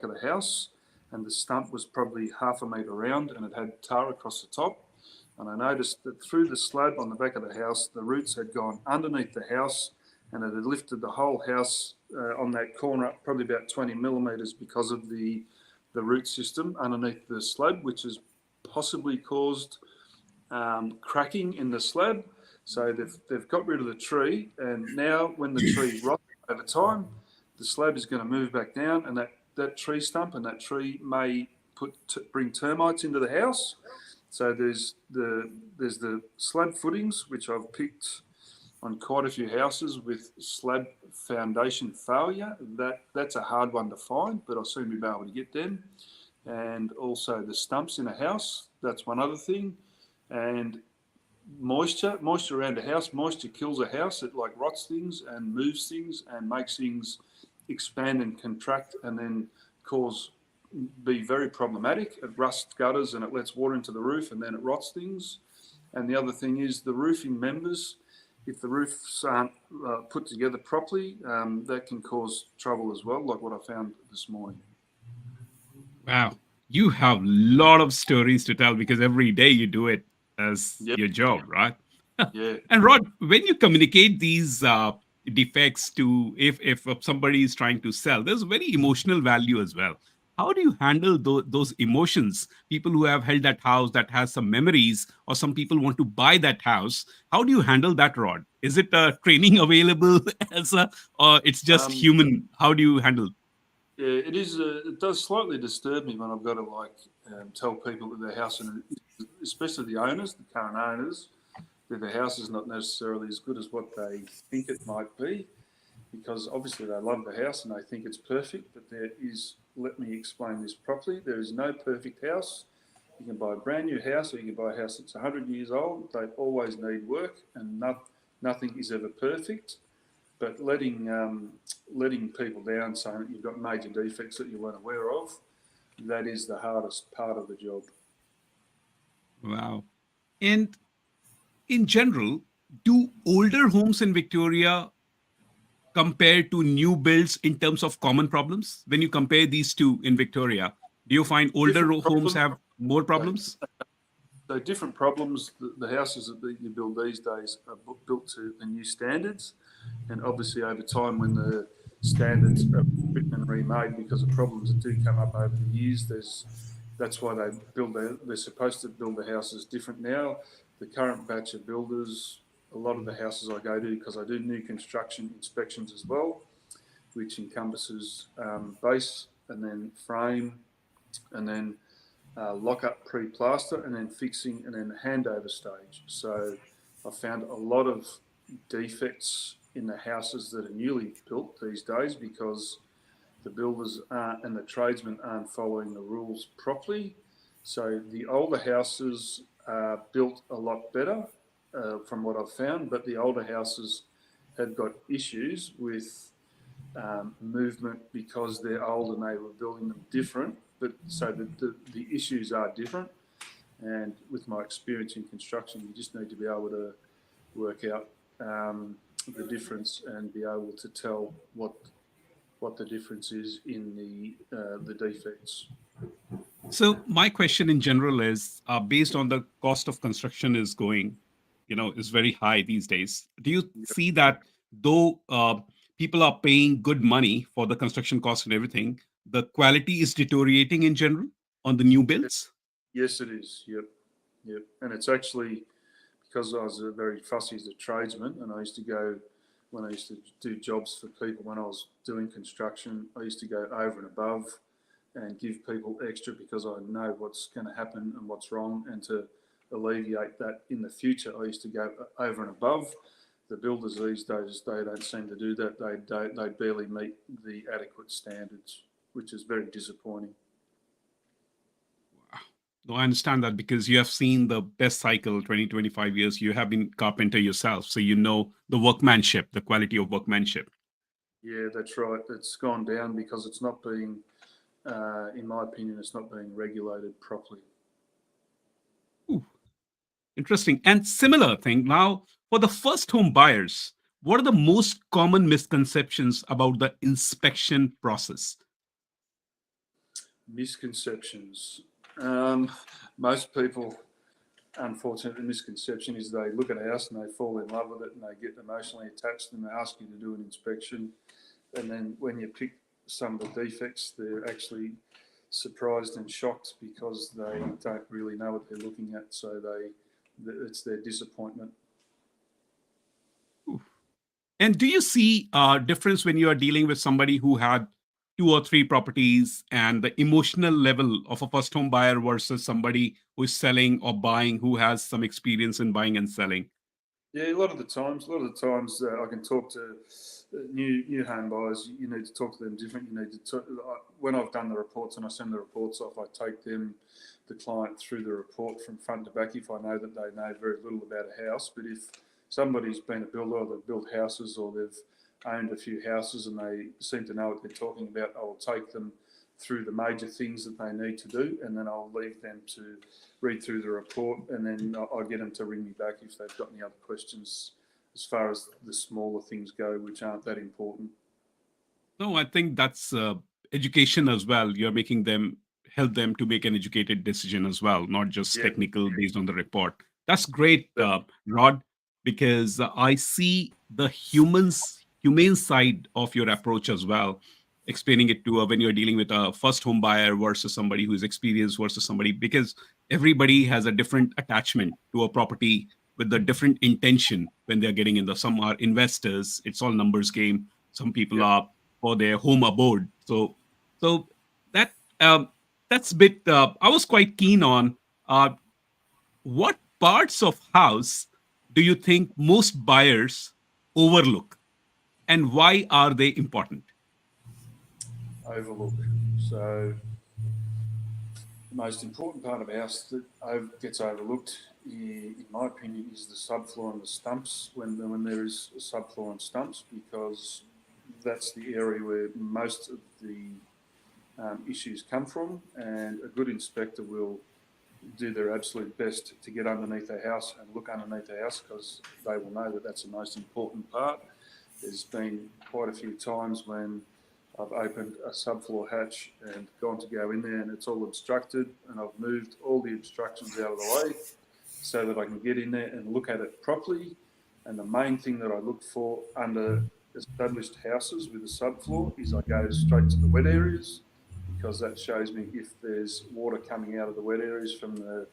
of the house, and the stump was probably half a metre round, and it had tar across the top. And I noticed that through the slab on the back of the house, the roots had gone underneath the house, and it had lifted the whole house on that corner up probably about 20 millimetres because of the root system underneath the slab, which has possibly caused cracking in the slab. So they've got rid of the tree, and now when the tree rots over time, the slab is going to move back down, and that tree stump and that tree may bring termites into the house. So there's the slab footings, which I've picked on quite a few houses with slab foundation failure. That's a hard one to find, but I'll soon be able to get them. And also the stumps in a house, that's one other thing. And moisture around a house. Moisture kills a house. It like rots things and moves things and makes things expand and contract, and then be very problematic. It rusts gutters and it lets water into the roof, and then it rots things. And the other thing is the roofing members. If the roofs aren't put together properly, that can cause trouble as well, like what I found this morning. Wow. You have a lot of stories to tell because every day you do it as Yep. your job, right? Yeah. And Rod, when you communicate these defects to if somebody is trying to sell, there's very emotional value as well. How do you handle those emotions? People who have held that house that has some memories, or some people want to buy that house. How do you handle that, Rod? Is it training available as or it's just Um, human? How do you handle? yeah, it is. It does slightly disturb me when I've got to tell people that their house, and especially the owners, the current owners, that their house is not necessarily as good as what they think it might be, because obviously they love the house and they think it's perfect. But let me explain this properly. There is no perfect house. You can buy a brand new house, or you can buy a house that's 100 years old. They always need work, and nothing is ever perfect. But letting people down, saying that you've got major defects that you weren't aware of, that is the hardest part of the job. Wow. And in general, do older homes in Victoria compare to new builds in terms of common problems? When you compare these two in Victoria, do you find older Different homes problems. have more So, problems? so different problems. The houses that you build these days are built to the new standards, and obviously over time, when the standards are written and remade because of problems that do come up over the years, that's why they're supposed to build the houses different now. The current batch of builders, a lot of the houses I go to, because I do new construction inspections as well, which encompasses base and then frame and then lock up pre-plaster and then fixing and then handover stage. So I found a lot of defects in the houses that are newly built these days because the builders and the tradesmen aren't following the rules properly. So the older houses are built a lot better from what I've found, but the older houses have got issues with movement because they're old and they were building them different. But so the issues are different. And with my experience in construction, you just need to be able to work out the difference and be able to tell what the difference is in the defects. So my question in general is, based on the cost of construction is going, is very high these days. Do you see that though people are paying good money for the construction cost and everything, the quality is deteriorating in general on the new builds? Yes, it is. Yep, yep. And it's actually because I was very fussy as a tradesman, and I used to go when I used to do jobs for people when I was doing construction. I used to go over and above and give people extra because I know what's going to happen and what's wrong, and to alleviate that in the future, I used to go over and above. The builders these days, they don't seem to do that. They barely meet the adequate standards, which is very disappointing. No, I understand that because you have seen the best cycle 20, 25 years. You have been carpenter yourself, so you know the workmanship, the quality of workmanship. Yeah, that's right. It's gone down because it's not being, in my opinion, it's not being regulated properly. Ooh, interesting. And similar thing now for the first home buyers, what are the most common misconceptions about the inspection process? Misconceptions. Most people, unfortunately, the misconception is they look at a house and they fall in love with it and they get emotionally attached and they ask you to do an inspection. And then when you pick some of the defects, they're actually surprised and shocked because they don't really know what they're looking at. So it's their disappointment. And do you see a difference when you are dealing with somebody who had 2 or 3 properties and the emotional level of a first home buyer versus somebody who is selling or buying who has some experience in buying and selling? Yeah, a lot of the times I can talk to new home buyers. You need to talk to them different. You need to talk, when I've done the reports and I send the reports off, I take the client through the report from front to back if I know that they know very little about a house. But if somebody's been a builder or they've built houses or they've owned a few houses and they seem to know what they're talking about, I will take them through the major things that they need to do, and then I'll leave them to read through the report, and then I'll get them to ring me back if they've got any other questions as far as the smaller things go, which aren't that important. No, I think that's education as well. You're making them help them to make an educated decision as well, not just Yeah. technical based on the report. That's great, Rod, because I see the humane side of your approach as well, explaining it to when you're dealing with a first home buyer versus somebody who's experienced versus somebody, because everybody has a different attachment to a property with a different intention when they're getting in. Some are investors, it's all numbers game. Some people are for their home abode. So that that's bit. I was quite keen on what parts of house do you think most buyers overlook, and why are they important? Overlook. So the most important part of a house that gets overlooked, in my opinion, is the subfloor and the stumps. When there is a subfloor and stumps, because that's the area where most of the issues come from, and a good inspector will do their absolute best to get underneath the house and look underneath the house, because they will know that that's the most important part. There's been quite a few times when I've opened a subfloor hatch and gone to go in there and it's all obstructed, and I've moved all the obstructions out of the way so that I can get in there and look at it properly. And the main thing that I look for under established houses with a subfloor is I go straight to the wet areas, because that shows me if there's water coming out of the wet areas from the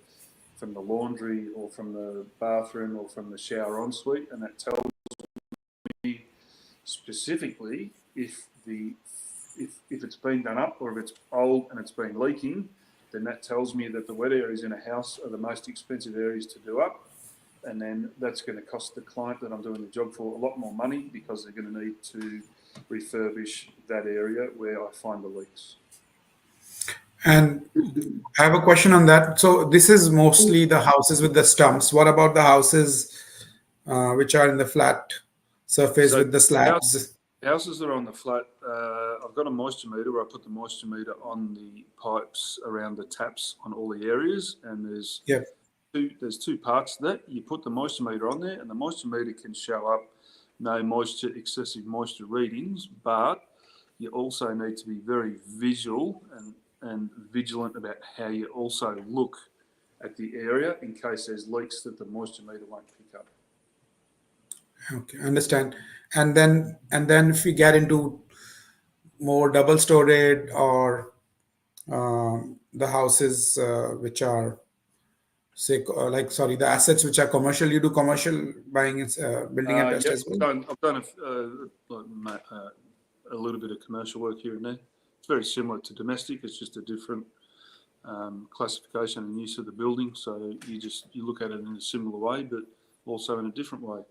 laundry or from the bathroom or from the shower ensuite, and that tells me specifically if it's been done up or if it's old and it's been leaking. Then that tells me that the wet areas in a house are the most expensive areas to do up, and then that's going to cost the client that I'm doing the job for a lot more money, because they're going to need to refurbish that area where I find the leaks. And I have a question on that. So this is mostly the houses with the stumps. What about the houses which are in the flat surface with the slabs? Houses that are on the flat, I've got a moisture meter where I put the moisture meter on the pipes around the taps on all the areas, and there's two parts to that. You put the moisture meter on there, and the moisture meter can show up no moisture, excessive moisture readings, but you also need to be very visual and vigilant about how you also look at the area in case there's leaks that the moisture meter won't pick up. Okay, understand. And then if we get into more double-storied or the houses which are the assets which are commercial, you do commercial buying, building and pest as well? I've done a little bit of commercial work here and there. It's very similar to domestic. It's just a different classification and use of the building. So you look at it in a similar way, but also in a different way.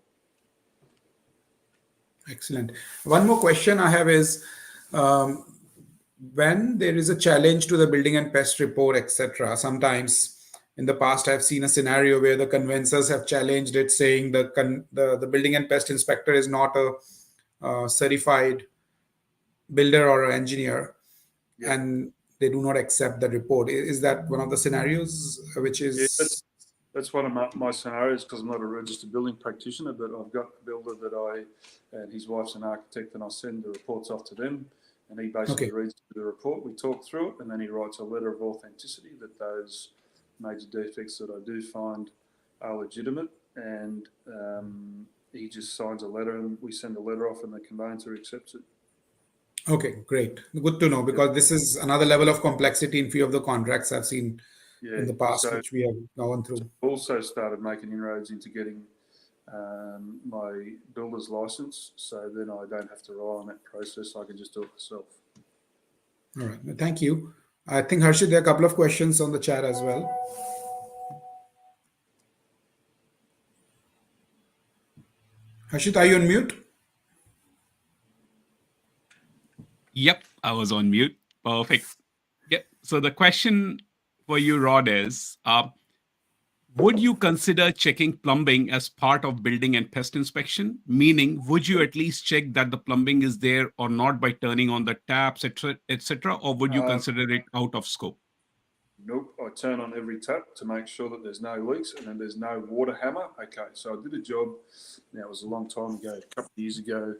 Excellent. One more question I have is, when there is a challenge to the building and pest report, etc., sometimes in the past I've seen a scenario where the conveyancers have challenged it, saying the building and pest inspector is not a certified builder or engineer, and they do not accept the report. Is that one of the scenarios which is... Yeah, that's one of my scenarios, because I'm not a registered building practitioner, but I've got a builder and his wife's an architect, and I send the reports off to them. And he basically Okay. reads the report, we talk through it, and then he writes a letter of authenticity that those major defects that I do find are legitimate, and he just signs a letter and we send a letter off and the conveyancer accepts it. Okay, great. Good to know, because this is another level of complexity in few of the contracts I've seen Yeah, in the past, so which we have gone through. also started making inroads into getting my builder's license, so then I don't have to rely on that process. I can just do it myself. All right. Thank you. I think, Harshit, there are a couple of questions on the chat as well. Harshit, are you on mute? Yep, I was on mute. Perfect. Yep. So the question for you, Rod, is would you consider checking plumbing as part of building and pest inspection? Meaning, would you at least check that the plumbing is there or not by turning on the taps, etc., or would you consider it out of scope? Nope, I turn on every tap to make sure that there's no leaks and then there's no water hammer. Okay, so I did a job, now it was a long time ago, a couple of years ago.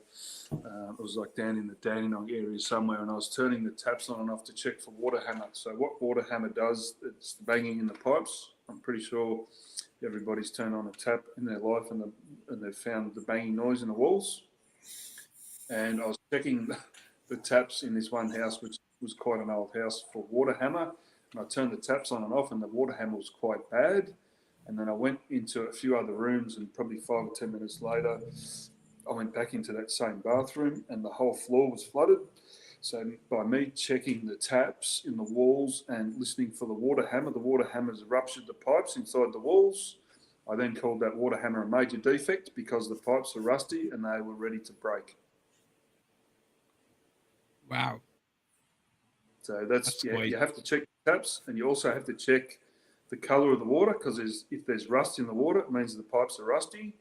It was like down in the Dandenong area somewhere, and I was turning the taps on and off to check for water hammer. So what water hammer does, it's banging in the pipes. I'm pretty sure everybody's turned on a tap in their life and they've found the banging noise in the walls. And I was checking the taps in this one house, which was quite an old house, for water hammer. And I turned the taps on and off, and the water hammer was quite bad. And then I went into a few other rooms, and probably 5 or 10 minutes later, I went back into that same bathroom, and the whole floor was flooded. So by me checking the taps in the walls and listening for the water hammer's ruptured the pipes inside the walls. I then called that water hammer a major defect because the pipes are rusty and they were ready to break. Wow. So that's you have to check the taps, and you also have to check the colour of the water, because if there's rust in the water, it means the pipes are rusty.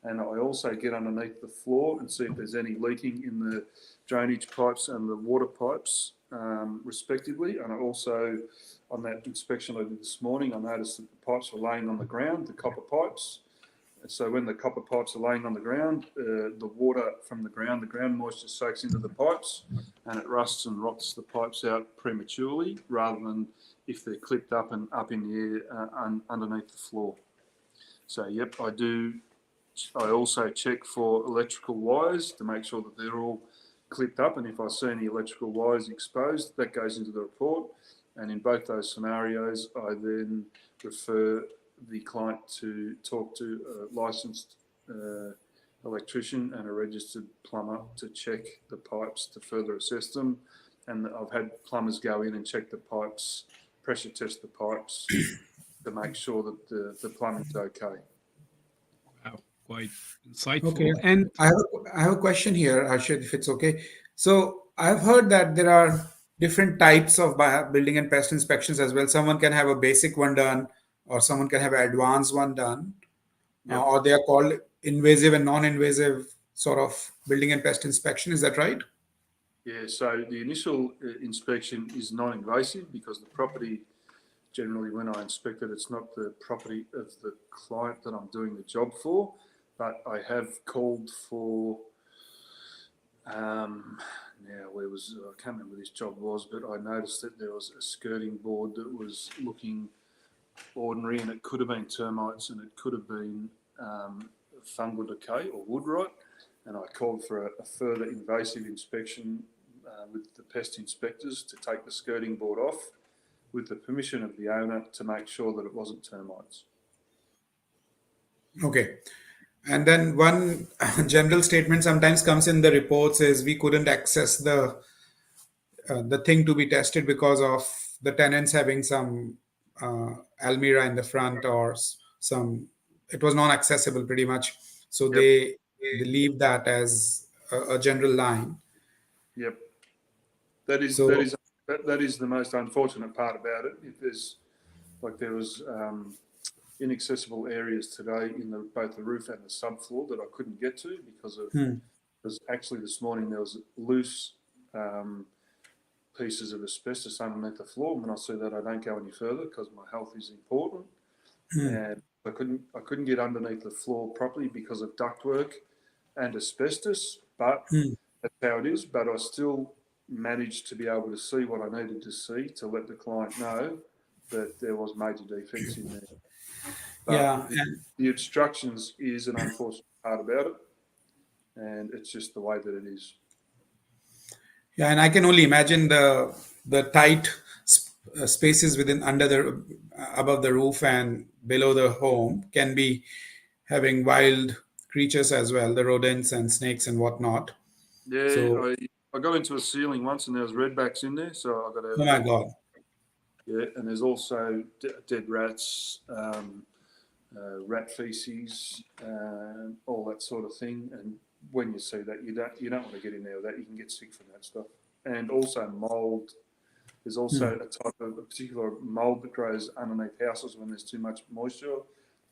And I also get underneath the floor and see if there's any leaking in the drainage pipes and the water pipes, respectively. And I also, on that inspection I did this morning, I noticed that the pipes were laying on the ground, the copper pipes. And so when the copper pipes are laying on the ground, the water from the ground moisture soaks into the pipes, and it rusts and rots the pipes out prematurely, rather than if they're clipped up and up in the air underneath the floor. So, yep, I do. I also check for electrical wires to make sure that they're all clipped up, and if I see any electrical wires exposed, that goes into the report. And in both those scenarios, I then refer the client to talk to a licensed electrician and a registered plumber to check the pipes to further assess them. And I've had plumbers go in and check the pipes, pressure test the pipes to make sure that the plumbing's okay. Wow, quite insightful. Okay. And I have a question here, Harshit, if it's okay. So I've heard that there are different types of building and pest inspections as well. Someone can have a basic one done, or someone can have an advanced one done, Yep. or they are called invasive and non-invasive sort of building and pest inspection. Is that right? Yeah, so the initial inspection is non-invasive, because the property, generally when I inspect it, it's not the property of the client that I'm doing the job for, but I have called for, now where was, I can't remember where this job was, but I noticed that there was a skirting board that was looking ordinary, and it could have been termites, and it could have been fungal decay or wood rot, and I called for a further invasive inspection with the pest inspectors to take the skirting board off with the permission of the owner to make sure that it wasn't termites. Okay. And then one general statement sometimes comes in the reports is we couldn't access the thing to be tested because of the tenants having some almirah in the front, or some, it was non-accessible pretty much. So Yep. they leave that as a general line. Yep. That is the most unfortunate part about it. If there was inaccessible areas today in both the roof and the subfloor that I couldn't get to because actually this morning there was loose pieces of asbestos underneath the floor. And when I see that, I don't go any further because my health is important. And I couldn't get underneath the floor properly because of ductwork and asbestos, but that's how it is. But I still managed to be able to see what I needed to see to let the client know that there was major defects in there. But Yeah, the obstructions is an unfortunate part about it, and it's just the way that it is. yeah, and I can only imagine the tight spaces within under the above the roof and below the home can be having wild creatures as well, the rodents and snakes and whatnot. Yeah, So, I got into a ceiling once and there was redbacks in there, so I got out oh of my it. God. Yeah, and there's also dead rats, rat feces, all that sort of thing. And when you see that, you don't want to get in there with that. You can get sick from that stuff. And also mold. There's also a particular mold that grows underneath houses when there's too much moisture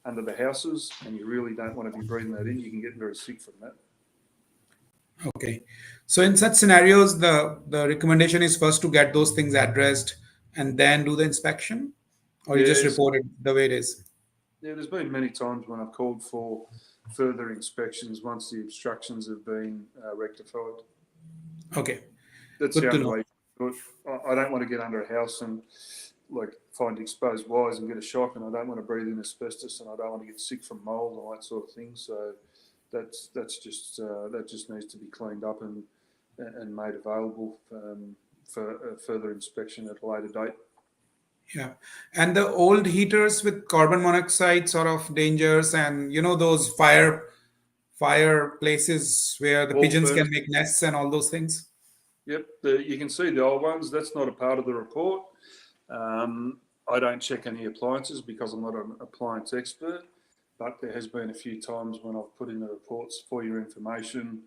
under the houses, and you really don't want to be breathing that in. You can get very sick from that. Okay. So in such scenarios, the recommendation is first to get those things addressed and then do the inspection, or you just Yes. report it the way it is. Yeah, there's been many times when I've called for further inspections once the obstructions have been rectified. Okay. That's Good the to only know. way. I don't want to get under a house and find exposed wires and get a shock, and I don't want to breathe in asbestos, and I don't want to get sick from mold and all that sort of thing. So that just needs to be cleaned up and made available for further inspection at a later date. Yeah. And the old heaters with carbon monoxide sort of dangers and those fireplaces where the Wall pigeons can furnace. make nests and all those things. Yep, you can see the old ones. That's not a part of the report. I don't check any appliances because I'm not an appliance expert, but there has been a few times when I've put in the reports for your information.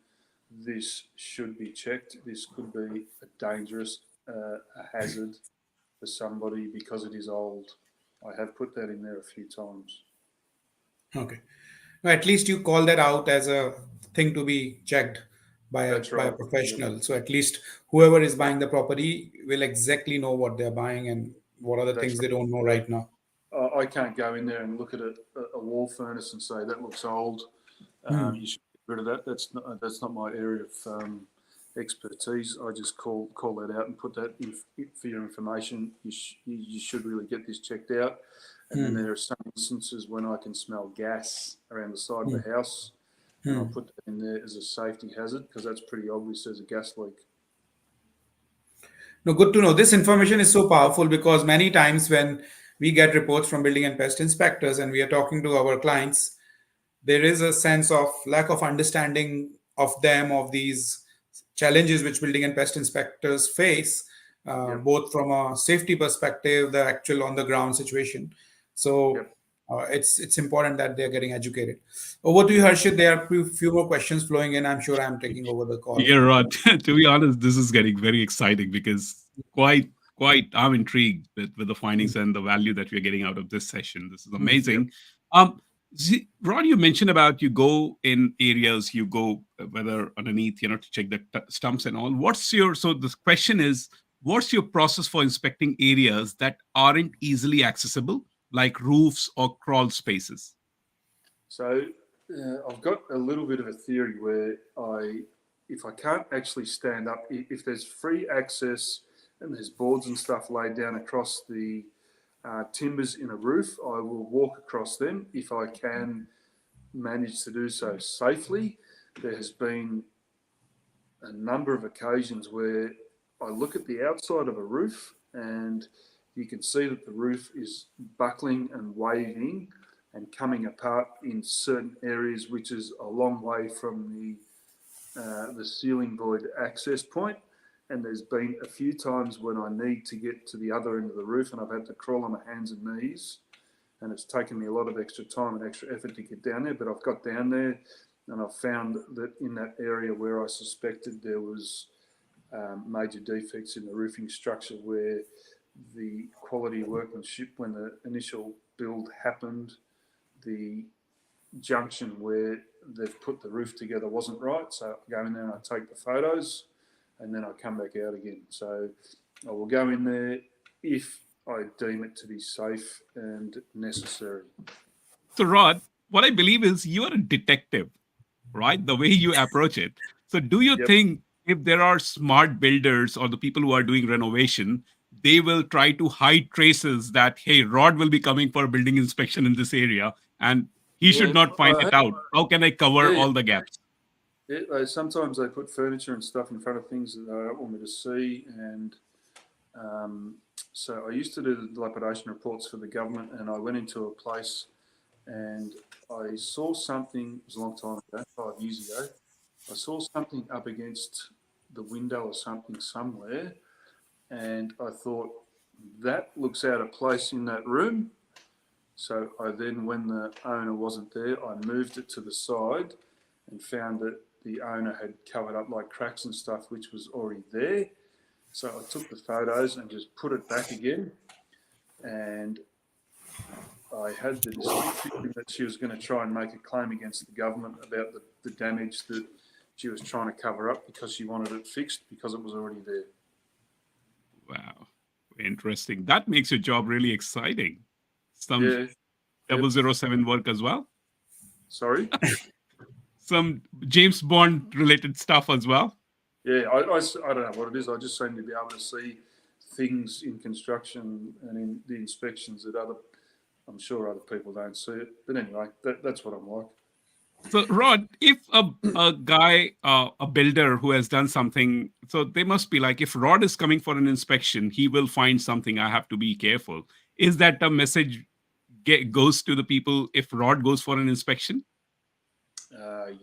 This should be checked. This could be a dangerous a hazard for somebody because it is old. I have put that in there a few times. Okay. Well, at least you call that out as a thing to be checked by a That's right. professional. So at least whoever is buying the property will exactly know what they're buying and what are the That's things they don't know right now. I can't go in there and look at a wall furnace and say that looks old. You should get rid of that. That's not my area of expertise. I just call that out and put that in for your information. You should really get this checked out. And then there are some instances when I can smell gas around the side of the house, and I'll put that in there as a safety hazard because that's pretty obvious there's a gas leak. No, good to know. This information is so powerful because many times when we get reports from building and pest inspectors and we are talking to our clients, there is a sense of lack of understanding of them, of these challenges which building and pest inspectors face, Yep. both from a safety perspective, the actual on the ground situation. So Yep. it's important that they're getting educated. Over to you, Harshit. There are a few more questions flowing in. I'm sure I'm taking over the call. Yeah, Rod. To be honest, this is getting very exciting because quite I'm intrigued with the findings and the value that we're getting out of this session. This is amazing. Rod, you mentioned about you go in areas, you go whether underneath, to check the stumps and all. So the question is, what's your process for inspecting areas that aren't easily accessible, like roofs or crawl spaces? So I've got a little bit of a theory where if I can't actually stand up, if there's free access and there's boards and stuff laid down across the timbers in a roof, I will walk across them if I can manage to do so safely. There has been a number of occasions where I look at the outside of a roof and you can see that the roof is buckling and waving and coming apart in certain areas, which is a long way from the ceiling void access point. And there's been a few times when I need to get to the other end of the roof and I've had to crawl on my hands and knees, and it's taken me a lot of extra time and extra effort to get down there, but I've got down there and I've found that in that area where I suspected there was major defects in the roofing structure, where the quality workmanship when the initial build happened, the junction where they've put the roof together wasn't right. So I go in there and I take the photos and then I come back out again. So I will go in there if I deem it to be safe and necessary. So, Rod, what I believe is you are a detective, right? The way you approach it. So, do you Yep. think if there are smart builders or the people who are doing renovation, they will try to hide traces that, hey, Rod will be coming for a building inspection in this area and he should Yeah, not find it out. How can I cover yeah, all the gaps? sometimes they put furniture and stuff in front of things that they don't want me to see, and so I used to do the dilapidation reports for the government, and I went into a place and I saw something. It was a long time ago, 5 years ago. I saw something up against the window or something somewhere, and I thought that looks out of place in that room. So I then, when the owner wasn't there, I moved it to the side and found that the owner had covered up like cracks and stuff, which was already there. So I took the photos and just put it back again. And I had the distinct feeling that she was going to try and make a claim against the government about the damage that she was trying to cover up because she wanted it fixed because it was already there. Wow. Interesting. That makes your job really exciting. Some Yeah. 007 work as well. Sorry? Some James Bond related stuff as well. Yeah, I don't know what it is. I just seem to be able to see things in construction and in the inspections that I'm sure other people don't see it. But anyway, that's what I'm like. So, Rod, if a guy, a builder who has done something, so they must be like, if Rod is coming for an inspection, he will find something. I have to be careful. Is that a message goes to the people if Rod goes for an inspection?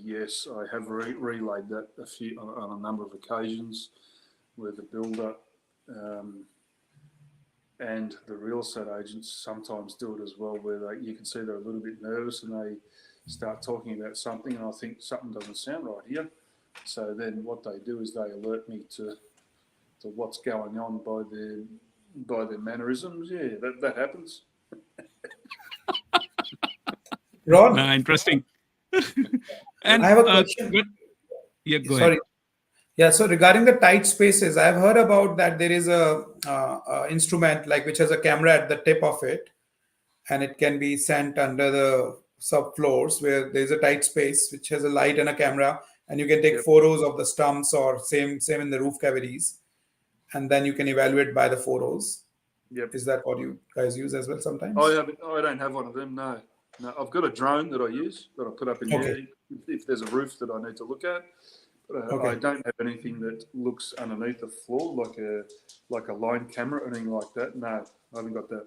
Yes, I have relayed that on a number of occasions where the builder and the real estate agents sometimes do it as well, where you can see they're a little bit nervous and they start talking about something, and I think something doesn't sound right here. So then what they do is they alert me to what's going on by their mannerisms. Yeah, that happens. Rod, Interesting. And I have a question. Yeah, go Sorry. ahead. Yeah, so regarding the tight spaces, I've heard about that there is a instrument like which has a camera at the tip of it, and it can be sent under the subfloors where there's a tight space which has a light and a camera, and you can take Yep. photos of the stumps or same in the roof cavities, and then you can evaluate by the photos. Yep. Is that what you guys use as well sometimes? I don't have one of them. No. I've got a drone that I use that I put up in the air if there's a roof that I need to look at. But I don't have anything that looks underneath the floor like a line camera or anything like that. No, I haven't got that.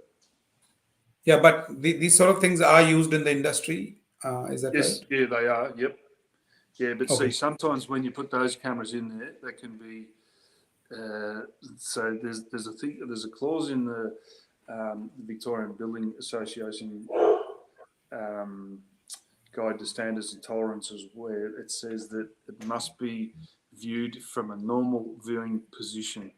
Yeah, but these sort of things are used in the industry. Is that Yes, right? yeah, they are. Yep. Yeah, but Okay. see, sometimes when you put those cameras in there, that can be. So there's a clause in the Victorian Building Association Guide to Standards and Tolerances where it says that it must be viewed from a normal viewing position.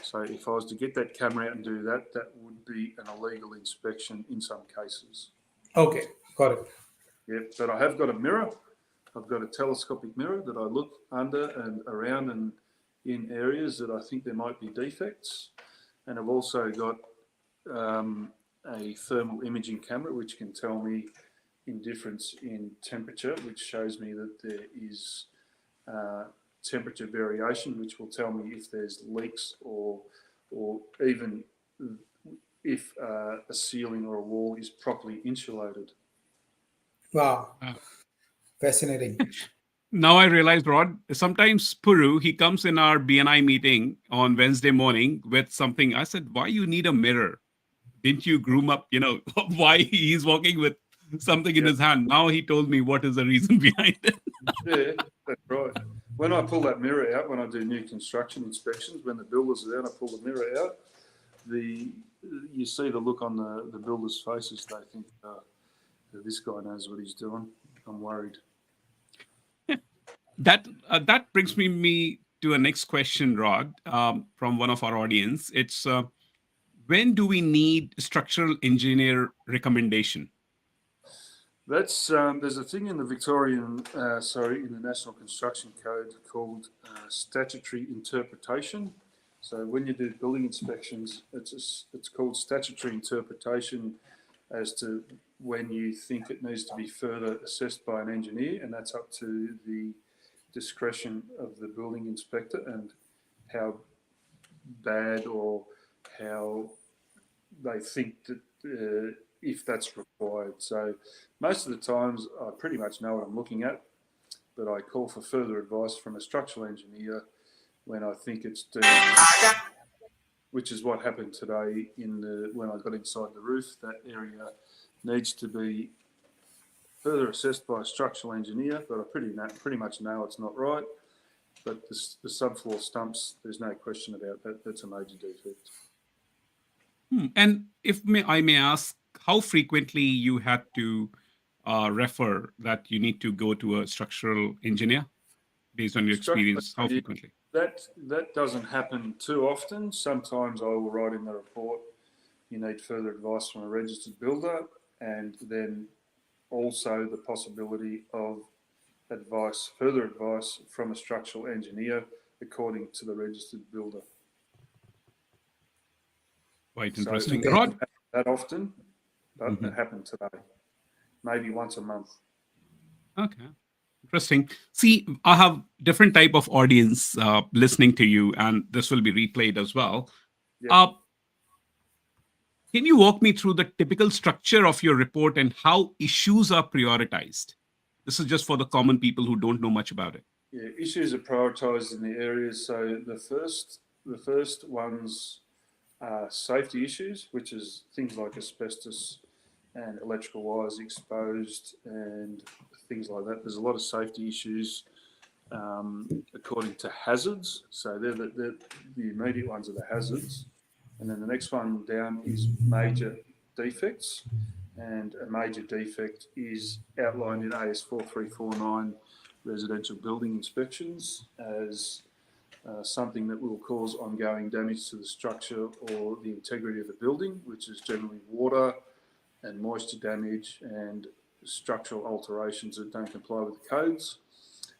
So if I was to get that camera out and do that, that would be an illegal inspection in some cases. Okay, got it. Yep, but I have got a mirror. I've got a telescopic mirror that I look under and around and in areas that I think there might be defects. And I've also got a thermal imaging camera which can tell me difference in temperature, which shows me that there is temperature variation, which will tell me if there's leaks or even if a ceiling or a wall is properly insulated. Wow, fascinating. Now I realize, Rod, sometimes Puru, he comes in our BNI meeting on Wednesday morning with something. I said, why you need a mirror? Didn't you groom up, why he's walking with something in his hand? Now he told me what is the reason behind it. Yeah, that's right. When I pull that mirror out, when I do new construction inspections, when the builders are there and I pull the mirror out, you see the look on the builders' faces. They think, this guy knows what he's doing. I'm worried. That brings me to a next question, Rod, from one of our audience. It's when do we need structural engineer recommendation? That's there's a thing in the in the National Construction Code called statutory interpretation. So when you do building inspections, it's called statutory interpretation as to when you think it needs to be further assessed by an engineer, and that's up to the discretion of the building inspector and how bad or how they think that if that's required. So most of the times I pretty much know what I'm looking at, but I call for further advice from a structural engineer when I think it's due, which is what happened today when I got inside the roof. That area needs to be further assessed by a structural engineer, but I pretty much know it's not right. But the subfloor stumps, there's no question about that. That's a major defect. And I may ask, how frequently you had to refer that you need to go to a structural engineer based on your experience? How frequently? That doesn't happen too often. Sometimes I will write in the report, you need further advice from a registered builder, and then also the possibility of further advice from a structural engineer according to the registered builder. Quite interesting. So Rod? that often, but it happened today. Maybe once a month. Okay. Interesting. See, I have different type of audience listening to you, and this will be replayed as well. Yeah. Can you walk me through the typical structure of your report and how issues are prioritized? This is just for the common people who don't know much about it. Yeah, issues are prioritised in the areas. So the first ones are safety issues, which is things like asbestos and electrical wires exposed and things like that. There's a lot of safety issues according to hazards. So they're the immediate ones are the hazards. And then the next one down is major defects. And a major defect is outlined in AS 4349 residential building inspections as something that will cause ongoing damage to the structure or the integrity of the building, which is generally water and moisture damage and structural alterations that don't comply with the codes.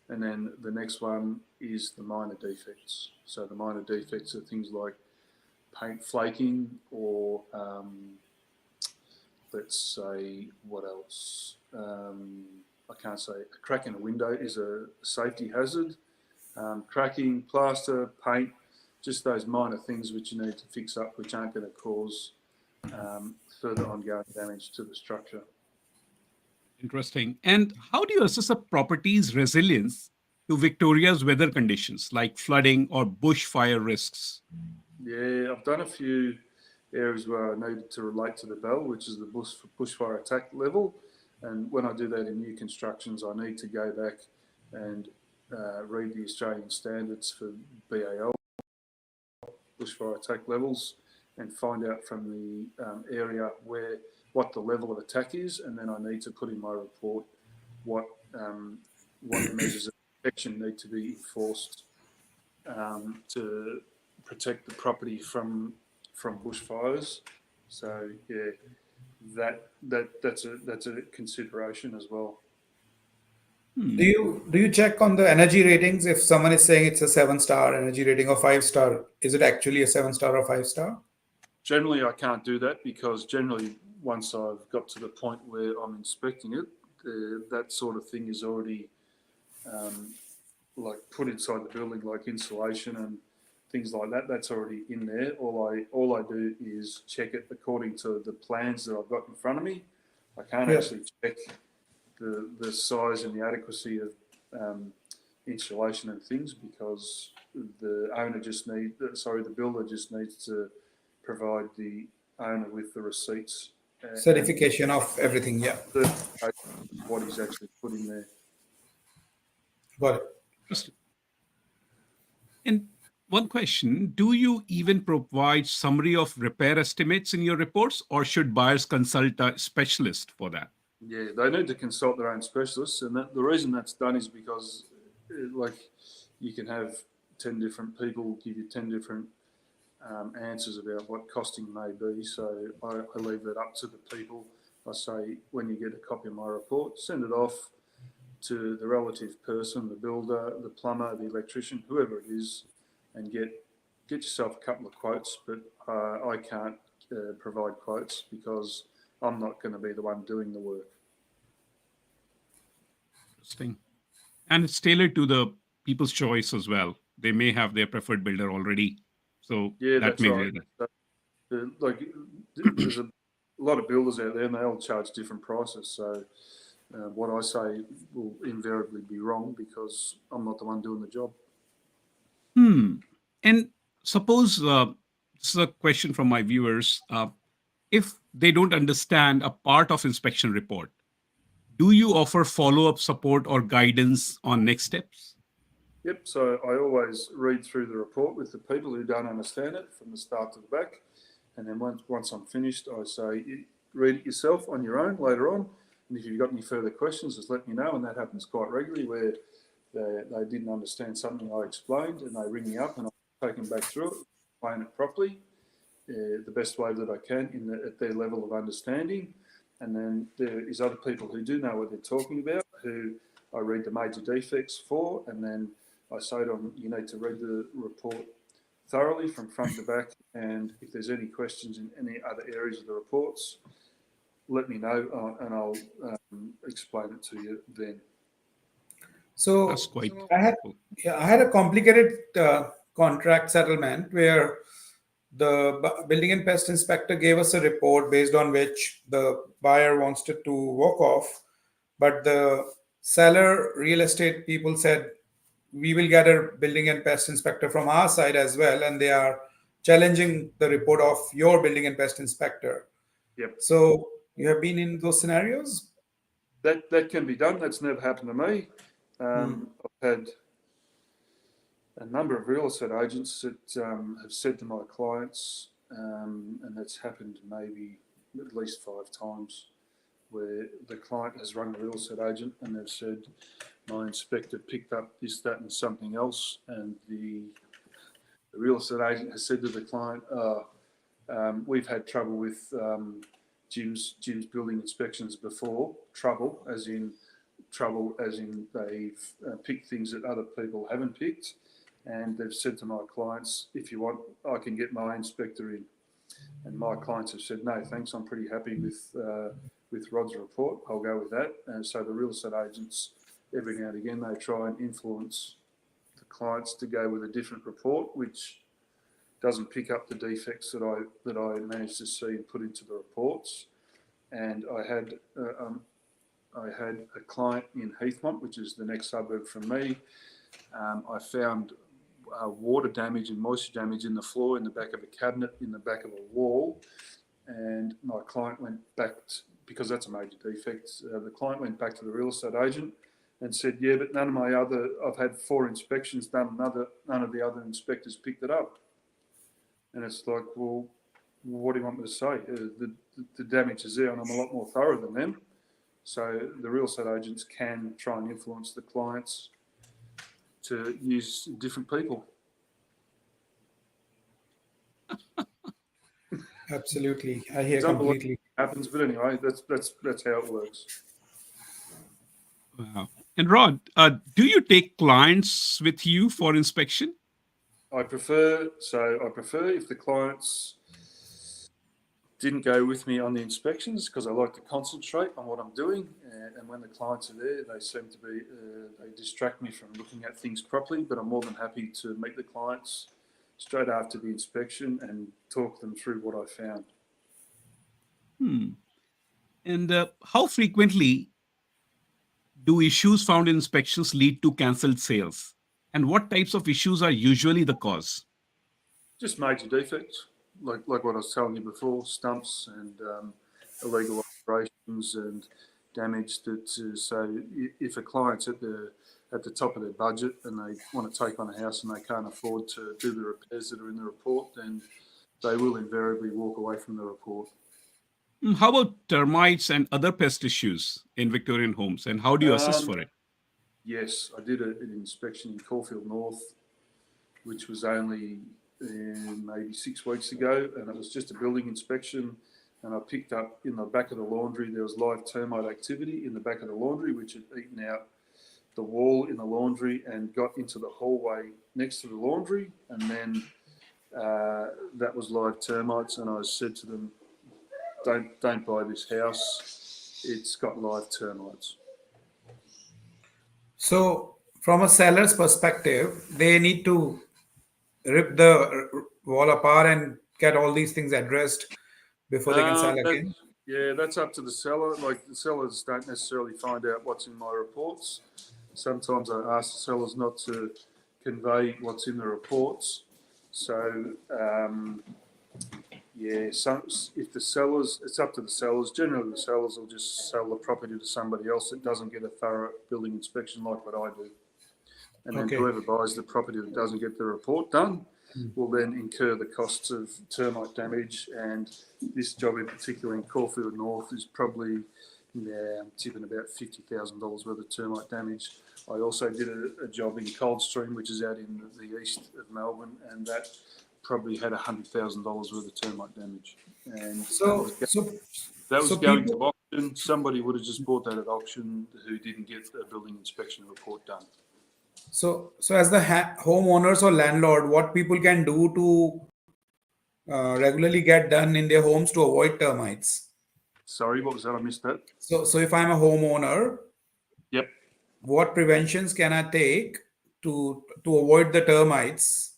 And then the next one is the minor defects. So the minor defects are things like paint flaking or let's say, what else? I can't say. A crack in a window is a safety hazard. Cracking, plaster, paint, just those minor things which you need to fix up, which aren't going to cause further ongoing damage to the structure. Interesting. And how do you assess a property's resilience to Victoria's weather conditions like flooding or bushfire risks? Yeah, I've done a few areas where I needed to relate to the BEL, which is the bushfire attack level. And when I do that in new constructions, I need to go back and read the Australian standards for BAL, bushfire attack levels, and find out from the area what the level of attack is, and then I need to put in my report what measures of protection need to be enforced to protect the property from bushfires. So yeah, that's a consideration as well. Do you check on the energy ratings? If someone is saying it's a 7-star energy rating or 5-star, is it actually a 7-star or 5-star? Generally, I can't do that because generally, once I've got to the point where I'm inspecting it, that sort of thing is already like put inside the building, like insulation and things like that. That's already in there. All I do is check it according to the plans that I've got in front of me. I can't actually check the size and the adequacy of insulation and things because the builder just needs to provide the owner with the receipts. Certification of everything, yeah. What he's actually put in there. Got it. And one question, do you even provide summary of repair estimates in your reports, or should buyers consult a specialist for that? Yeah, they need to consult their own specialists, and the reason that's done is because, like, you can have 10 different people give you 10 different answers about what costing may be. So I leave that up to the people. I say, when you get a copy of my report, send it off to the relative person, the builder, the plumber, the electrician, whoever it is, and get yourself a couple of quotes. But I can't provide quotes because I'm not going to be the one doing the work. Interesting. And it's tailored to the people's choice as well. They may have their preferred builder already, so Yeah, that that's may right. vary. Like, there's a lot of builders out there, and they all charge different prices. So what I say will invariably be wrong because I'm not the one doing the job. And suppose this is a question from my viewers. If they don't understand a part of inspection report, do you offer follow-up support or guidance on next steps? Yep. So I always read through the report with the people who don't understand it from the start to the back, and then once I'm finished, I say read it yourself on your own later on. And if you've got any further questions, just let me know. And that happens quite regularly where they didn't understand something I explained, and they ring me up, and I take them back through it, explain it properly, the best way that I can at their level of understanding. And then there is other people who do know what they're talking about, who I read the major defects for, and then I say to them, you need to read the report thoroughly from front to back, and if there's any questions in any other areas of the reports, let me know, and I'll explain it to you then. So That's quite I had helpful. I had a complicated contract settlement where the building and pest inspector gave us a report based on which the buyer wanted to walk off, but the seller real estate people said we will get a building and pest inspector from our side as well, and they are challenging the report of your building and pest inspector. Yep. So you have been in those scenarios? That can be done. That's never happened to me. I've had a number of real estate agents that have said to my clients, and that's happened maybe at least 5 times, where the client has rung the real estate agent and they've said, my inspector picked up this, that, and something else, and the real estate agent has said to the client, we've had trouble with Jim's building inspections before. Trouble as in they've picked things that other people haven't picked, and they've said to my clients, if you want, I can get my inspector in. And my clients have said, no, thanks, I'm pretty happy with Rod's report. I'll go with that. And so the real estate agents, every now and again, they try and influence the clients to go with a different report, which doesn't pick up the defects that I managed to see and put into the reports. And I had a client in Heathmont, which is the next suburb from me. I found water damage and moisture damage in the floor, in the back of a cabinet, in the back of a wall. And my client went back, because that's a major defect, the client went back to the real estate agent and said, yeah, but I've had 4 inspections done, none of the other inspectors picked it up. And it's like, well, what do you want me to say? The damage is there, and I'm a lot more thorough than them. So the real estate agents can try and influence the clients to use different people. Absolutely, I hear It's unbelievable completely. what happens, but anyway, that's how it works. Wow. And Rod, do you take clients with you for inspection? I prefer if the clients didn't go with me on the inspections, because I like to concentrate on what I'm doing, and when the clients are there, they seem to be they distract me from looking at things properly. But I'm more than happy to meet the clients straight after the inspection and talk them through what I found. And how frequently do issues found in inspections lead to cancelled sales? And what types of issues are usually the cause? Just major defects, like what I was telling you before, stumps and illegal operations and damage. So if a client's at the top of their budget and they want to take on a house and they can't afford to do the repairs that are in the report, then they will invariably walk away from the report. How about termites and other pest issues in Victorian homes, and how do you assess for it? Yes, I did an inspection in Caulfield North, which was only maybe 6 weeks ago, and it was just a building inspection. And I picked up in the back of the laundry, there was live termite activity in the back of the laundry, which had eaten out the wall in the laundry and got into the hallway next to the laundry. And then that was live termites. And I said to them, don't buy this house. It's got live termites. So from a seller's perspective, they need to rip the wall apart and get all these things addressed before they can sell again. That's up to the seller. Like, the sellers don't necessarily find out what's in my reports. Sometimes I ask the sellers not to convey what's in the reports. So, if the sellers, it's up to the sellers. Generally, the sellers will just sell the property to somebody else that doesn't get a thorough building inspection like what I do. And then whoever buys the property that doesn't get the report done will then incur the costs of termite damage. And this job in particular in Caulfield North is probably, I'm tipping about $50,000 worth of termite damage. I also did a job in Coldstream, which is out in the east of Melbourne, and that probably had $100,000 worth of termite damage. And that was going to auction. Somebody would have just bought that at auction who didn't get a building inspection report done. So as the homeowners or landlord, what people can do to regularly get done in their homes to avoid termites? Sorry, what was that? I missed that. So if I'm a homeowner, yep, what preventions can I take to avoid the termites?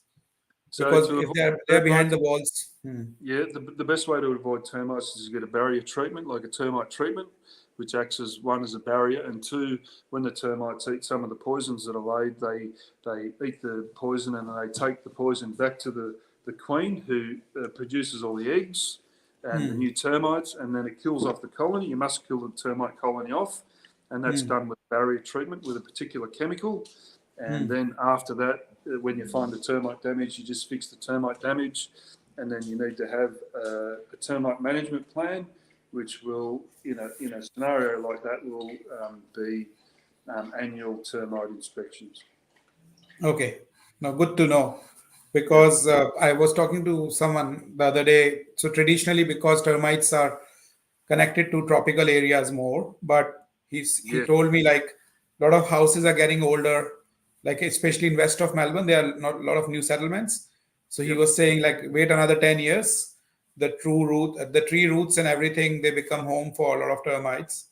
So because if they're behind the walls. Yeah, the best way to avoid termites is to get a barrier treatment, like a termite treatment, which acts as one as a barrier, and two, when the termites eat some of the poisons that are laid, they eat the poison and they take the poison back to the queen who produces all the eggs and the new termites, and then it kills off the colony. You must kill the termite colony off, and that's done with barrier treatment with a particular chemical. And then after that, when you find the termite damage, you just fix the termite damage, and then you need to have a termite management plan, which will, in a scenario like that, will be annual termite inspections. Okay, now good to know, because I was talking to someone the other day. So traditionally, because termites are connected to tropical areas more, but he told me like a lot of houses are getting older, like especially in west of Melbourne, there are not a lot of new settlements. So he was saying like wait another 10 years. The tree roots and everything, they become home for a lot of termites.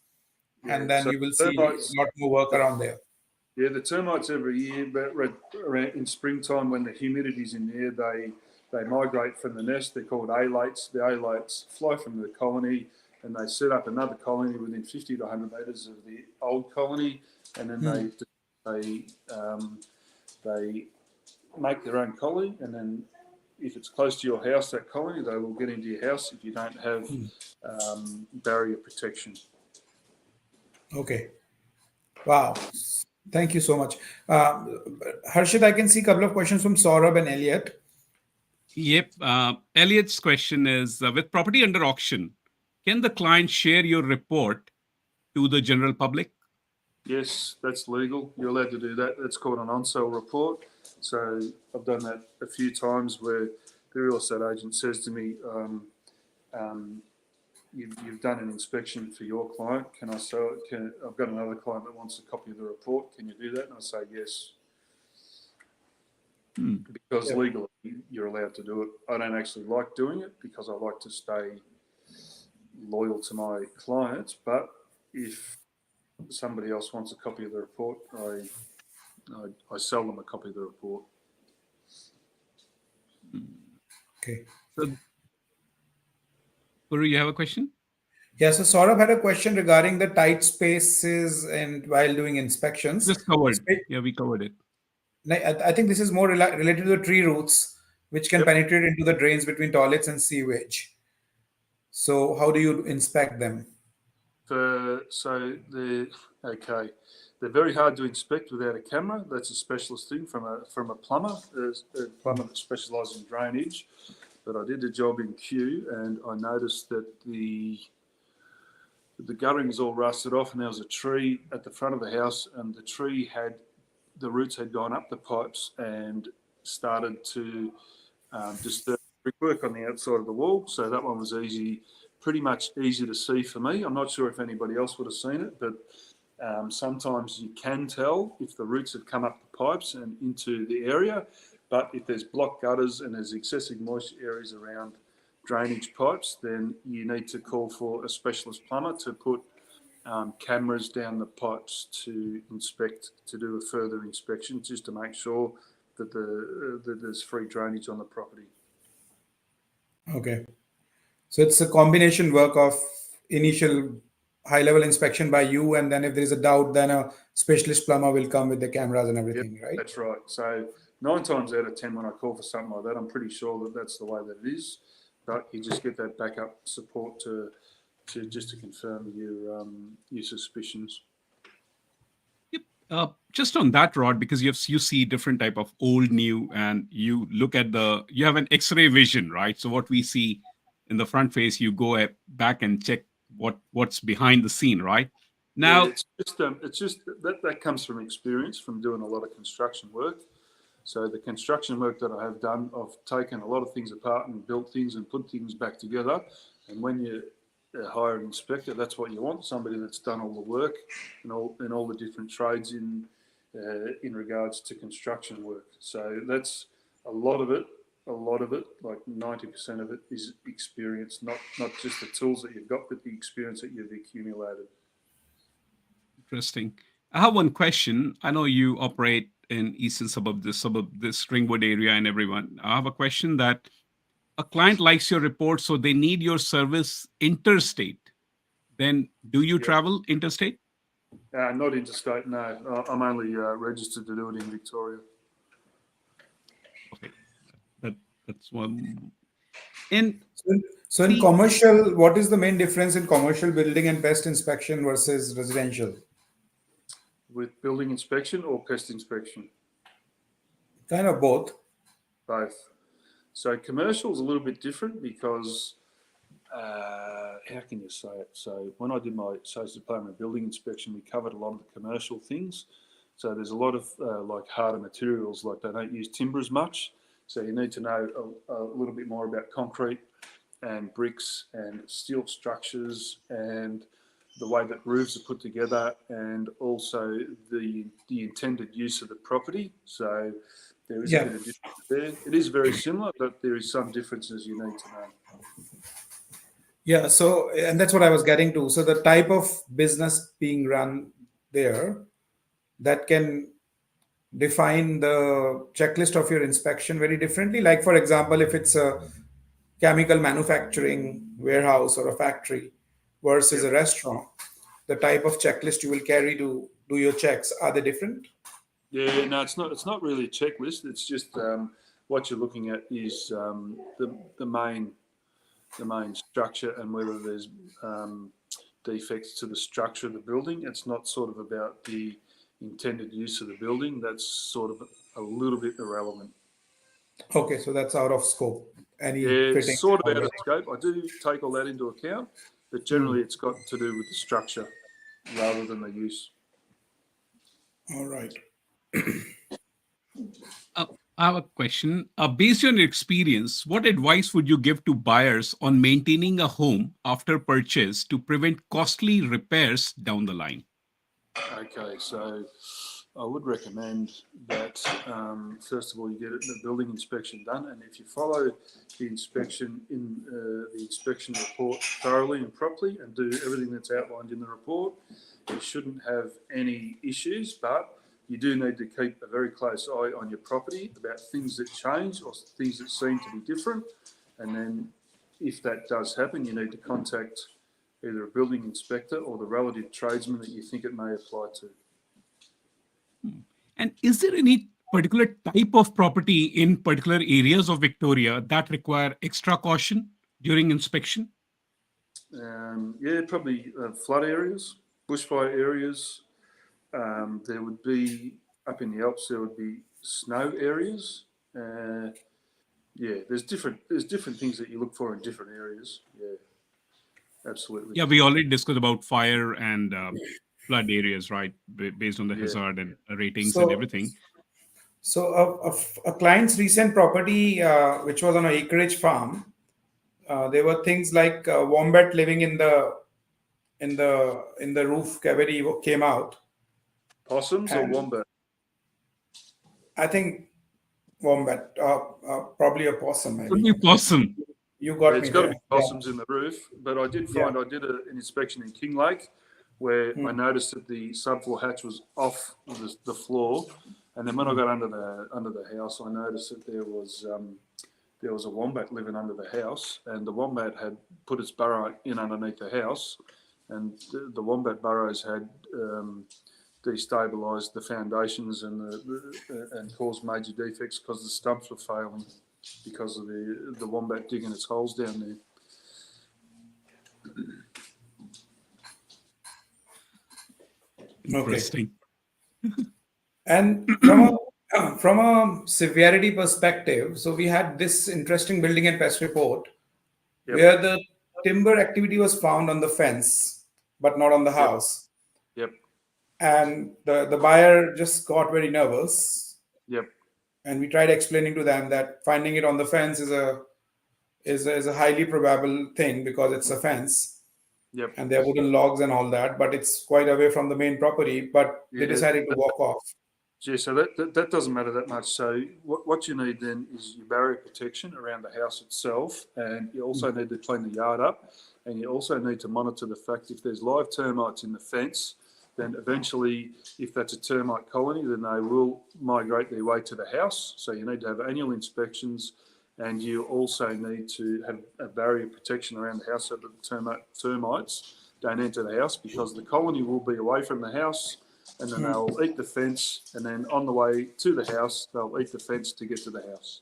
And then you will see a lot more work around there. Yeah, the termites every year, but in springtime when the humidity's in there, they migrate from the nest. They're called alates. The alates fly from the colony and they set up another colony within 50 to 100 metres of the old colony, and then they make their own colony, and then if it's close to your house, that colony, they will get into your house if you don't have barrier protection. Okay. Wow. Thank you so much. Harshit, I can see a couple of questions from Saurabh and Elliot. Yep. Elliot's question is, with property under auction, can the client share your report to the general public? Yes, that's legal. You're allowed to do that. That's called an on-sale report. So I've done that a few times where the real estate agent says to me, you've done an inspection for your client. Can I sell it? I've got another client that wants a copy of the report. Can you do that? And I say yes. Because legally you're allowed to do it. I don't actually like doing it because I like to stay loyal to my clients. But if somebody else wants a copy of the report, I sell them a copy of the report. Okay. So, Guru, you have a question? Yeah, so Saurabh had a question regarding the tight spaces and while doing inspections. Just covered. Yeah, we covered it. I think this is more related to the tree roots, which can penetrate into the drains between toilets and sewage. So how do you inspect them? They're very hard to inspect without a camera. That's a specialist thing from a plumber. There's a plumber that specialises in drainage. But I did a job in Kew and I noticed that the guttering was all rusted off, and there was a tree at the front of the house, and the roots had gone up the pipes and started to disturb brickwork on the outside of the wall. So that one was pretty much easy to see for me. I'm not sure if anybody else would have seen it, but sometimes you can tell if the roots have come up the pipes and into the area. But if there's blocked gutters and there's excessive moisture areas around drainage pipes, then you need to call for a specialist plumber to put cameras down the pipes to inspect, to do a further inspection, just to make sure that that there's free drainage on the property. Okay. So it's a combination work of initial high-level inspection by you, and then if there is a doubt, then a specialist plumber will come with the cameras and everything, right? That's right. So 9 times out of 10, when I call for something like that, I'm pretty sure that that's the way that it is. But you just get that backup support to confirm your suspicions. Just on that, Rod, because you see different type of old, new, and you look at you have an X-ray vision, right? So what we see in the front face, you go back and check what's behind the scene, right? Now, it's just that comes from experience, from doing a lot of construction work. So the construction work that I have done, I've taken a lot of things apart and built things and put things back together. And when you hire an inspector, that's what you want, somebody that's done all the work and all the different trades in regards to construction work. So that's a lot of it, like 90% of it is experience, not just the tools that you've got, but the experience that you've accumulated. Interesting. I have one question. I know you operate in eastern suburb, this Ringwood area, and everyone. I have a question that a client likes your report, so they need your service interstate. Then do you travel interstate? Not interstate, no. I'm only registered to do it in Victoria. Okay, that's one. And so in commercial, what is the main difference in commercial building and pest inspection versus residential? With building inspection or pest inspection? Kind of both. Both. So commercial is a little bit different because, how can you say it? So when I did my associate diploma in building inspection, we covered a lot of the commercial things. So there's a lot of like harder materials, like they don't use timber as much. So you need to know a little bit more about concrete and bricks and steel structures and the way that roofs are put together, and also the intended use of the property. So there is a bit of difference there. It is very similar, but there is some differences you need to know. Yeah, so, and that's what I was getting to. So the type of business being run there, that can define the checklist of your inspection very differently. Like, for example, if it's a chemical manufacturing warehouse or a factory versus a restaurant, the type of checklist you will carry to do your checks, are they different? Yeah, no, it's not really a checklist. It's just what you're looking at is the main structure and whether there's defects to the structure of the building. It's not sort of about the intended use of the building. That's sort of a little bit irrelevant. Okay, so that's out of scope. It's sort of out of scope. I do take all that into account, but generally it's got to do with the structure rather than the use. All right. I have a question. Based on your experience, what advice would you give to buyers on maintaining a home after purchase to prevent costly repairs down the line? Okay, so I would recommend that first of all you get the building inspection done, and if you follow the inspection in the inspection report thoroughly and properly and do everything that's outlined in the report, you shouldn't have any issues. But you do need to keep a very close eye on your property about things that change or things that seem to be different, and then if that does happen, you need to contact either a building inspector or the relative tradesman that you think it may apply to. And is there any particular type of property in particular areas of Victoria that require extra caution during inspection? Yeah, probably flood areas, bushfire areas. There would be, up in the Alps, there would be snow areas. Yeah, there's different things that you look for in different areas. Yeah, absolutely. Yeah, we already discussed about fire and flood areas, right? Based on the hazard and ratings and everything. So a client's recent property, which was on an acreage farm, there were things like wombat living in the roof cavity came out. Possums or wombat? I think wombat, probably a possum. Maybe. Could be possum. You got me. It's got to be possums in the roof. But I did find I did an inspection in Kinglake where I noticed that the subfloor hatch was off the floor, and then when I got under the house, I noticed that there was a wombat living under the house, and the wombat had put its burrow in underneath the house, and the wombat burrows had destabilised the foundations and caused major defects because the stumps were failing because of the wombat digging its holes down there. Interesting. And from a severity perspective, so we had this interesting building and pest report Yep. where the timber activity was found on the fence, but not on the house. Yep. And the buyer just got very nervous. Yep. And we tried explaining to them that finding it on the fence is a highly probable thing because it's a fence. Yep. And there are wooden logs and all that, but it's quite away from the main property. But they decided to walk off. Yeah, so that doesn't matter that much. So what you need then is your barrier protection around the house itself, and you also need to clean the yard up, and you also need to monitor the fact if there's live termites in the fence, then eventually, if that's a termite colony, then they will migrate their way to the house. So you need to have annual inspections, and you also need to have a barrier protection around the house so that the termites don't enter the house, because the colony will be away from the house, and then they'll eat the fence, and then on the way to the house, they'll eat the fence to get to the house.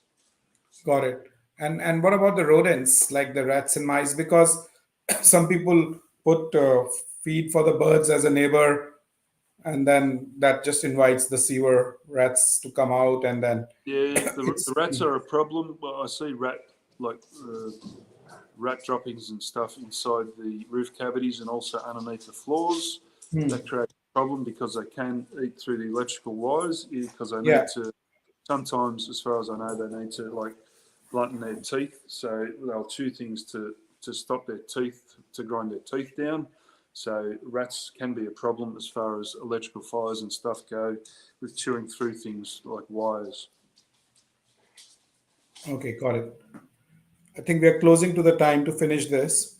Got it. And what about the rodents, like the rats and mice? Because some people put feed for the birds as a neighbor, and then that just invites the sewer rats to come out, and then the rats are a problem. Well, I see rat droppings and stuff inside the roof cavities and also underneath the floors. That creates a problem because they can eat through the electrical wires, because they need to, sometimes, as far as I know, they need to blunt their teeth. So they'll chew things to stop their teeth, to grind their teeth down. So rats can be a problem as far as electrical fires and stuff go, with chewing through things like wires. Okay, got it. I think we are closing to the time to finish this.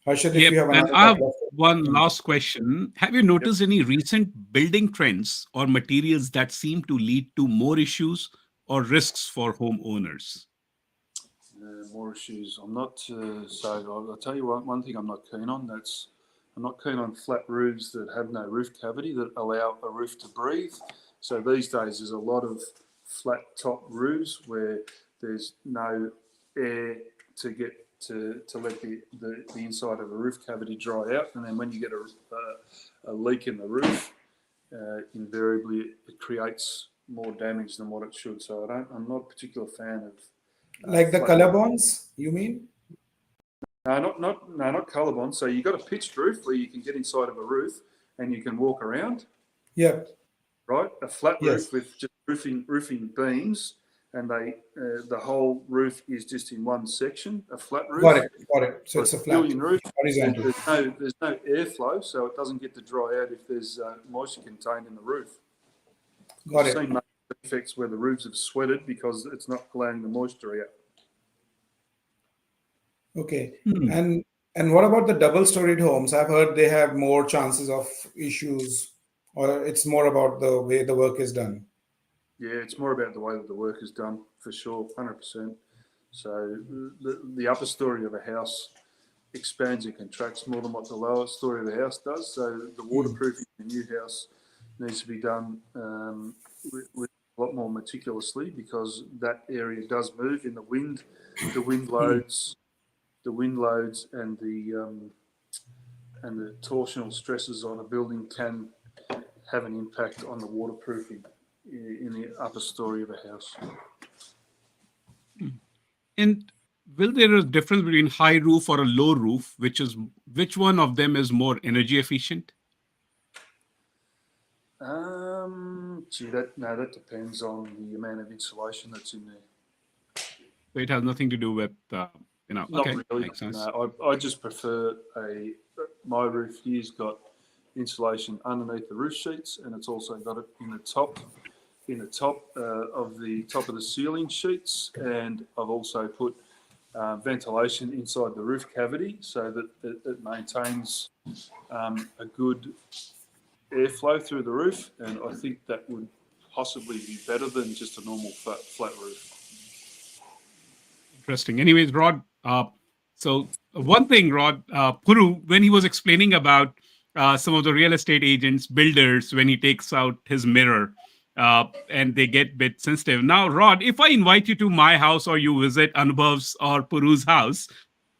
Harshad, if you have another I have couple of- one last question. Have you noticed any recent building trends or materials that seem to lead to more issues or risks for homeowners? More issues. I'm not. So I'll tell you one thing I'm not keen on. I'm not keen on flat roofs that have no roof cavity that allow a roof to breathe. So these days there's a lot of flat top roofs where there's no air to get to let the inside of a roof cavity dry out, and then when you get a leak in the roof, invariably it creates more damage than what it should. So I'm not a particular fan of like the color bonds, you mean? No, not colorbond. So you've got a pitched roof where you can get inside of a roof and you can walk around. Yeah. Right, a flat Yes. roof with just roofing beams, and the whole roof is just in one section, a flat roof. Got it. So it's a flat civilian roof. horizontal. There's no airflow, so it doesn't get to dry out if there's moisture contained in the roof. Got I've it. seen effects where the roofs have sweated because it's not allowing the moisture out. Okay. And what about the double-storied homes? I've heard they have more chances of issues, or it's more about the way the work is done. Yeah, it's more about the way that the work is done, for sure, 100%. So the upper story of a house expands and contracts more than what the lower story of the house does. So the waterproofing in a new house needs to be done with a lot more meticulously, because that area does move in the wind loads. The wind loads and the torsional stresses on a building can have an impact on the waterproofing in the upper story of a house. And will there be a difference between high roof or a low roof? Which one of them is more energy efficient? That depends on the amount of insulation that's in there. So it has nothing to do with Not okay, really. makes sense. No, I just prefer my roof here's got insulation underneath the roof sheets, and it's also got it in the top of the ceiling sheets, and I've also put ventilation inside the roof cavity so that it maintains a good airflow through the roof, and I think that would possibly be better than just a normal flat roof. Interesting. Anyways, Rod, so one thing, Rod, Puru, when he was explaining about some of the real estate agents, builders, when he takes out his mirror and they get a bit sensitive. Now, Rod, if I invite you to my house or you visit Anubhav's or Puru's house,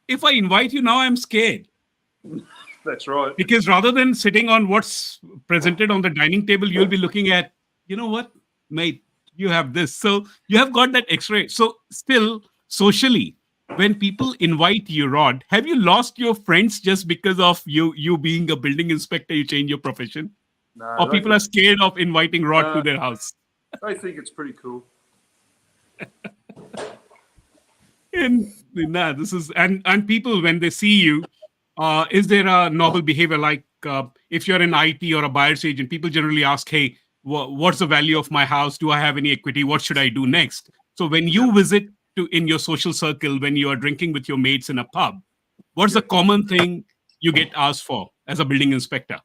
if I invite you now, I'm scared. That's right. Because rather than sitting on what's presented on the dining table, you'll be looking at, you know what, mate, you have this. So you have got that X-ray. So still socially, when people invite you, Rod, have you lost your friends just because of you being a building inspector, you change your profession? No, Or people are scared of inviting Rod to their house? I think it's pretty cool. And this is and people when they see you, is there a novel behavior like if you're an IT or a buyer's agent, people generally ask, hey, what's the value of my house? Do I have any equity? What should I do next? So when you visit in your social circle, when you are drinking with your mates in a pub, what's the common thing you get asked for as a building inspector?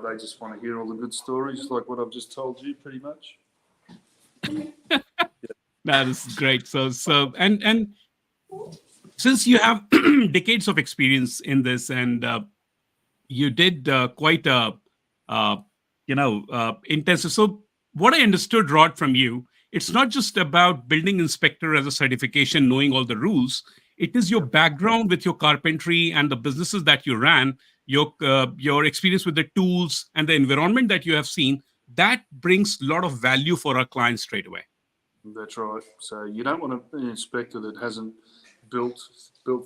They just want to hear all the good stories like what I've just told you, pretty much. That is great. So and since you have decades of experience in this, and you did quite a intensive. So what I understood, Rod, from you, it's not just about building inspector as a certification, knowing all the rules. It is your background with your carpentry and the businesses that you ran, your experience with the tools and the environment that you have seen. That brings a lot of value for our clients straight away. That's right. So you don't want an inspector that hasn't built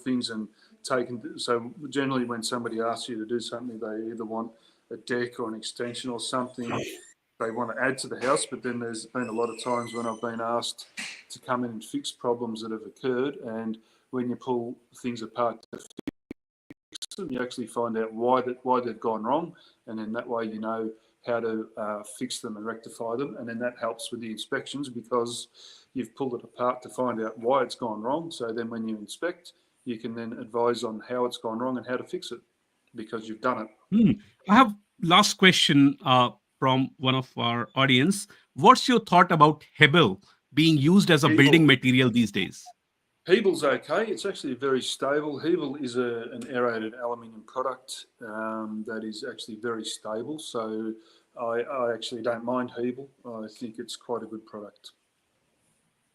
things and taken. So generally, when somebody asks you to do something, they either want a deck or an extension or something they want to add to the house. But then there's been a lot of times when I've been asked to come in and fix problems that have occurred, and when you pull things apart to fix them, you actually find out why they've gone wrong, and then that way you know how to fix them and rectify them, and then that helps with the inspections because you've pulled it apart to find out why it's gone wrong. So then when you inspect, you can then advise on how it's gone wrong and how to fix it because you've done it. I have last question from one of our audience. What's your thought about Hebel being used as a building material these days? Hebel's okay. It's actually very stable. Hebel is an aerated aluminium product that is actually very stable. So I actually don't mind Hebel. I think it's quite a good product.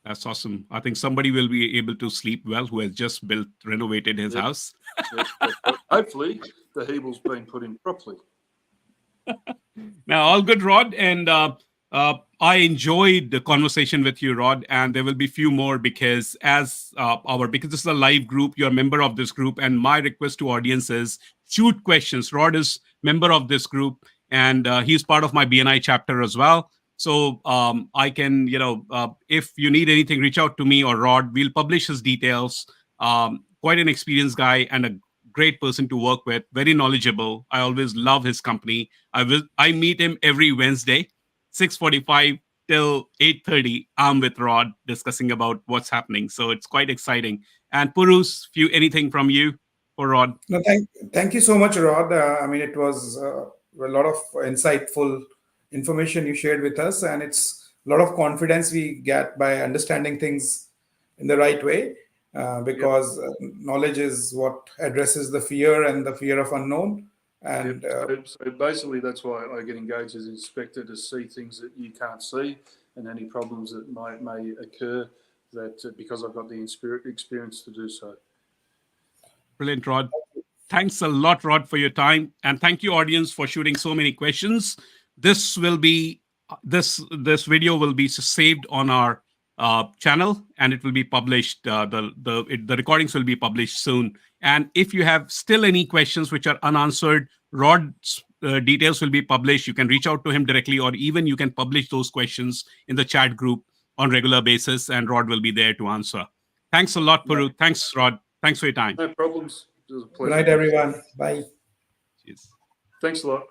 That's awesome. I think somebody will be able to sleep well who has just renovated his house. Hopefully the Hebel's been put in properly. Now, all good, Rod. And I enjoyed the conversation with you, Rod, and there will be few more because because this is a live group, you're a member of this group, and my request to audience is shoot questions. Rod is member of this group, and he's part of my BNI chapter as well. So I can, if you need anything, reach out to me or Rod. We'll publish his details. Quite an experienced guy and a great person to work with, very knowledgeable. I always love his company. I meet him every Wednesday. 6:45 till 8:30, I'm with Rod discussing about what's happening. So it's quite exciting. And Purus, anything from you for Rod? No, thank you so much, Rod. It was a lot of insightful information you shared with us, and it's a lot of confidence we get by understanding things in the right way, because knowledge is what addresses the fear and the fear of unknown. And so basically that's why I get engaged as inspector, to see things that you can't see and any problems that may occur, that because I've got the experience to do so. Brilliant, Rod. Thanks a lot, Rod, for your time, and thank you, audience, for shooting so many questions. This will be this video will be saved on our channel, and it will be published. The recordings will be published soon. And if you have still any questions which are unanswered, Rod's details will be published. You can reach out to him directly, or even you can publish those questions in the chat group on regular basis, and Rod will be there to answer. Thanks a lot, Puru. Thanks, Rod. Thanks for your time. No problems. It was a pleasure. Good night, everyone. Bye. Cheers. Thanks a lot.